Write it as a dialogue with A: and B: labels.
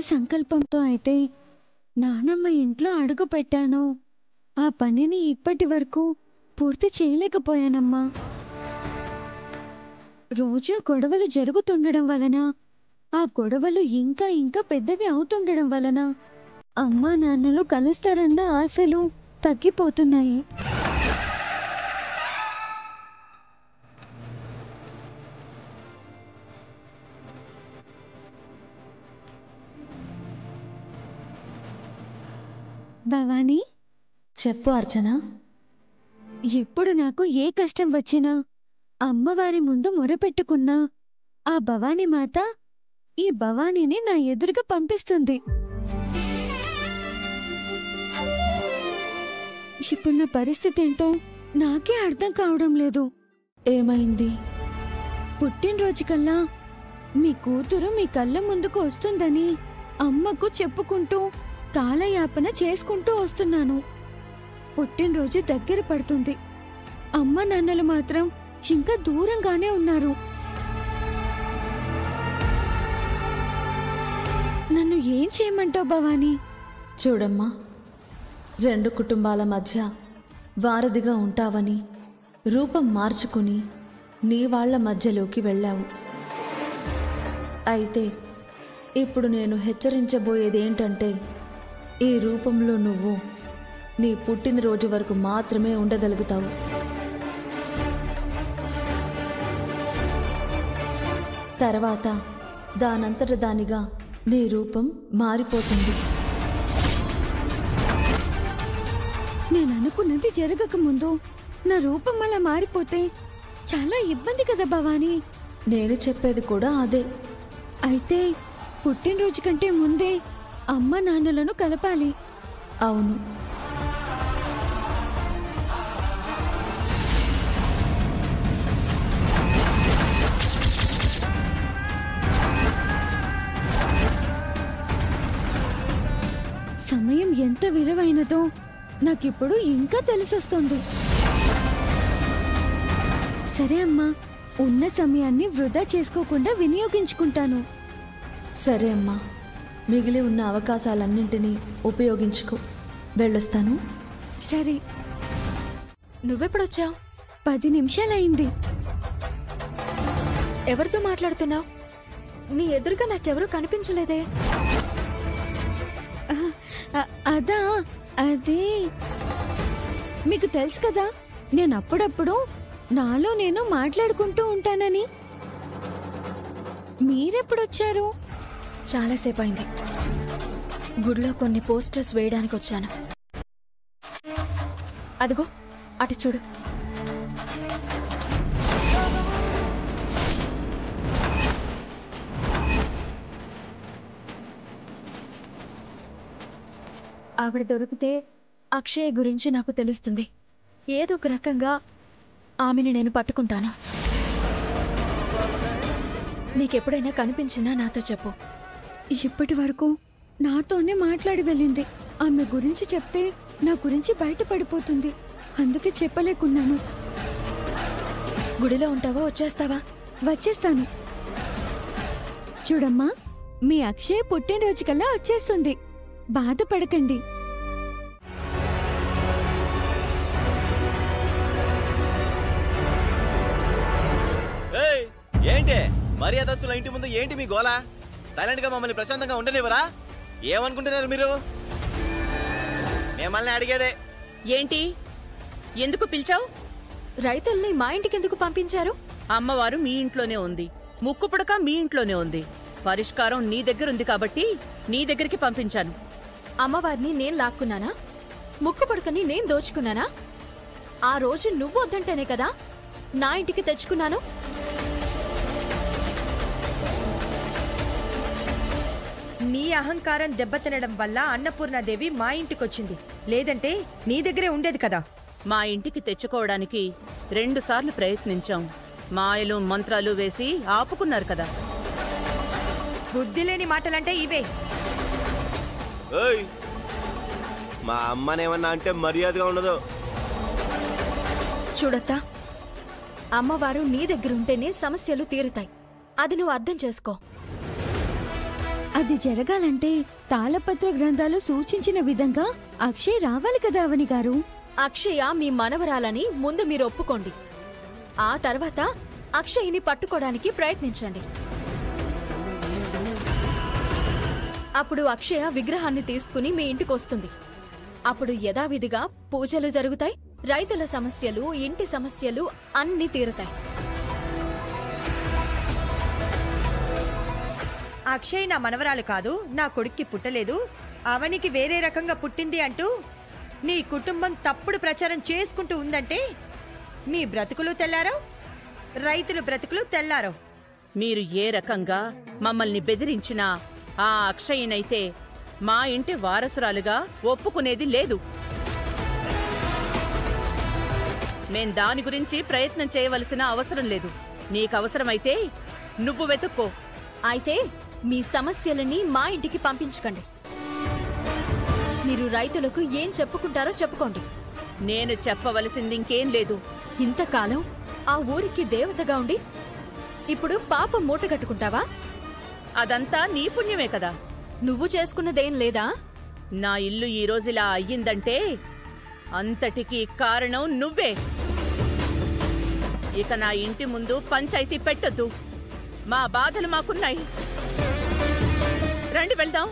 A: సంకల్పంతో అయితే నానమ్మ ఇంట్లో అడుగు పెట్టానో ఆ పనిని ఇప్పటి వరకు పూర్తి చేయలేకపోయానమ్మా. రోజు గొడవలు జరుగుతుండడం వలన, ఆ గొడవలు ఇంకా ఇంకా పెద్దవి అవుతుండడం వలన అమ్మా నాన్నలు కలుస్తారన్న ఆశలు తగ్గిపోతున్నాయి. భవానీ,
B: చెప్పు అర్చన.
A: ఎప్పుడు నాకు ఏ కష్టం వచ్చినా అమ్మవారి ముందు మొరపెట్టుకున్నా ఆ భవానీ మాత ఈ భవానీని నా ఎదురుగా పంపిస్తుంది. ఇప్పుడు నా పరిస్థితి ఏంటో నాకే అర్థం కావడం లేదు.
B: ఏమైంది?
A: పుట్టినరోజు కల్లా మీ కూతురు మీ కళ్ళ ముందుకు వస్తుందని అమ్మకు చెప్పుకుంటూ కాలయాపన చేసుకుంటూ వస్తున్నాను. పుట్టినరోజు దగ్గర పడుతుంది. అమ్మ నాన్నలు మాత్రం ఇంకా దూరంగానే ఉన్నారు. నన్ను ఏం చేయమంటావు భవానీ?
B: చూడమ్మా, 2 కుటుంబాల మధ్య వారధిగా ఉంటావని రూపం మార్చుకుని నీ వాళ్ళ మధ్యలోకి వెళ్ళావు. అయితే ఇప్పుడు నేను హెచ్చరించబోయేదేంటంటే, ఈ రూపంలో నువ్వు నీ పుట్టినరోజు వరకు మాత్రమే ఉండగలుగుతావు. తర్వాత దానంతట దానిగా నీ రూపం మారిపోతుంది.
A: నేను అనుకున్నది జరగక ముందు నా రూపం అలా మారిపోతే చాలా ఇబ్బంది కదా భవానీ.
B: నేను చెప్పేది కూడా అదే.
A: అయితే పుట్టినరోజు కంటే ముందే అమ్మ నాన్నలను కలపాలి.
B: అవును.
A: సమయం ఎంత విలువైనదో నాకిప్పుడు ఇంకా తెలిసొస్తుంది. సరే అమ్మా, ఉన్న సమయాన్ని వృధా చేసుకోకుండా వినియోగించుకుంటాను.
B: సరే అమ్మా, మిగిలి ఉన్న అవకాశాలన్నింటినీ ఉపయోగించుకో. వెళ్ళొస్తాను.
A: సరే.
C: నువ్వెప్పుడొచ్చావు?
A: 10 నిమిషాలైంది.
C: ఎవరితో మాట్లాడుతున్నావు? నీ ఎదురుగా నాకెవరూ కనిపించలేదే.
A: అదా, అదే మీకు తెలుసు కదా, నేను అప్పుడప్పుడు నాలో నేను మాట్లాడుకుంటూ ఉంటానని. మీరెప్పుడొచ్చారు?
C: చాలాసేపు అయింది. గుడిలో కొన్ని పోస్టర్స్ వేయడానికి వచ్చాను. అదిగో అటు చూడు. ఆవిడ దొరికితే అక్షయ్ గురించి నాకు తెలుస్తుంది. ఏదో ఒక రకంగా ఆమెని నేను పట్టుకుంటాను. నీకెప్పుడైనా కనిపించినా నాతో చెప్పు.
A: ఇప్పటి వరకు నాతోనే మాట్లాడి వెళ్ళింది. ఆమె గురించి చెప్తే నా గురించి బయటపడిపోతుంది. అందుకే చెప్పలేకున్నాను.
C: గుడిలో ఉంటావా? వచ్చేస్తావా?
A: వచ్చేస్తాను. చూడమ్మా, మీ అక్షయ్ పుట్టినరోజు కల్లా వచ్చేస్తుంది. బాధపడకండి.
D: ఏంటి మర్యాదస్తుల ఇంటి ముందు ఏంటి మీ గోలా? సైలెంట్ గా మమ్మల్ని ప్రశాంతంగా ఉండనివ్వరా? ఏమనుకుంటున్నారు మీరు? మిమ్మల్ని అడిగేదే.
E: ఏంటి, ఎందుకు పిలిచావు?
C: రైతుల్ని మా ఇంటికి ఎందుకు పంపించారు?
E: అమ్మవారు మీ ఇంట్లోనే ఉంది, ముక్కు పుడక మీ ఇంట్లోనే ఉంది. పరిష్కారం నీ దగ్గరుంది కాబట్టి నీ దగ్గరికి పంపించాను.
C: అమ్మవారిని నేను లాక్కున్నానా? ముక్కు పడకని నేను దోచుకున్నానా? ఆ రోజు నువ్వు వద్దంటేనే కదా నా ఇంటికి తెచ్చుకున్నాను.
F: నీ అహంకారం దెబ్బతినడం వల్ల అన్నపూర్ణాదేవి మా ఇంటికొచ్చింది. లేదంటే నీ దగ్గరే ఉండేది కదా.
E: మా ఇంటికి తెచ్చుకోవడానికి 2 సార్లు ప్రయత్నించాం. మాయలు మంత్రాలు వేసి ఆపుకున్నారు కదా.
F: బుద్ధి లేని మాటలంటే ఇవే.
D: మా అమ్మనేమన్నా అంటే మర్యాదగా ఉండదు.
C: చూడత్తా, అమ్మవారు నీ దగ్గరుంటేనే సమస్యలు తీరుతాయి. అది నువ్వు అర్థం చేసుకో.
A: అది జరగాలంటే తాళపత్ర గ్రంథాలు సూచించిన విధంగా అక్షయ్ రావాలి కదా అవని గారు.
C: అక్షయ మీ మనవరాలని ముందు మీరు ఒప్పుకోండి. ఆ తర్వాత అక్షయ్ని పట్టుకోవడానికి ప్రయత్నించండి. అప్పుడు అక్షయ విగ్రహాన్ని తీసుకుని మీ ఇంటికొస్తుంది. అప్పుడు యథావిధిగా పూజలు జరుగుతాయి. రైతుల సమస్యలు, ఇంటి సమస్యలు అన్నీ తీరుతాయి.
F: అక్షయ్ నా మనవరాలు కాదు, నా కొడుక్కి పుట్టలేదు, అవనికి వేరే రకంగా పుట్టింది అంటూ నీ కుటుంబం తప్పుడు ప్రచారం చేసుకుంటూ ఉందంటే మీ బ్రతుకులు తెల్లారో, రైతుల బ్రతుకులు తెల్లారో.
E: మీరు ఏ రకంగా మమ్మల్ని బెదిరించినా ఆ అక్షయ్యనైతే మా ఇంటి వారసురాలుగా ఒప్పుకునేది లేదు. మేం దాని గురించి ప్రయత్నం చేయవలసిన అవసరం లేదు. నీకవసరమైతే నువ్వు వెతుక్కో.
C: అయితే మీ సమస్యలని మా ఇంటికి పంపించకండి. మీరు రైతులకు ఏం చెప్పుకుంటారో చెప్పుకోండి.
E: నేను చెప్పవలసింది ఇంకేం లేదు.
C: ఇంతకాలం ఆ ఊరికి దేవతగా ఉండి ఇప్పుడు పాపం మూటగట్టుకుంటావా?
E: అదంతా నీ పుణ్యమే కదా.
C: నువ్వు చేసుకున్నదేం లేదా?
E: నా ఇల్లు ఈ రోజులా అయ్యిందంటే అంతటికీ కారణం నువ్వే. ఇక నా ఇంటి ముందు పంచాయతీ పెట్టొద్దు. మా బాధలు మాకున్నాయి. రండి వెళ్దాం.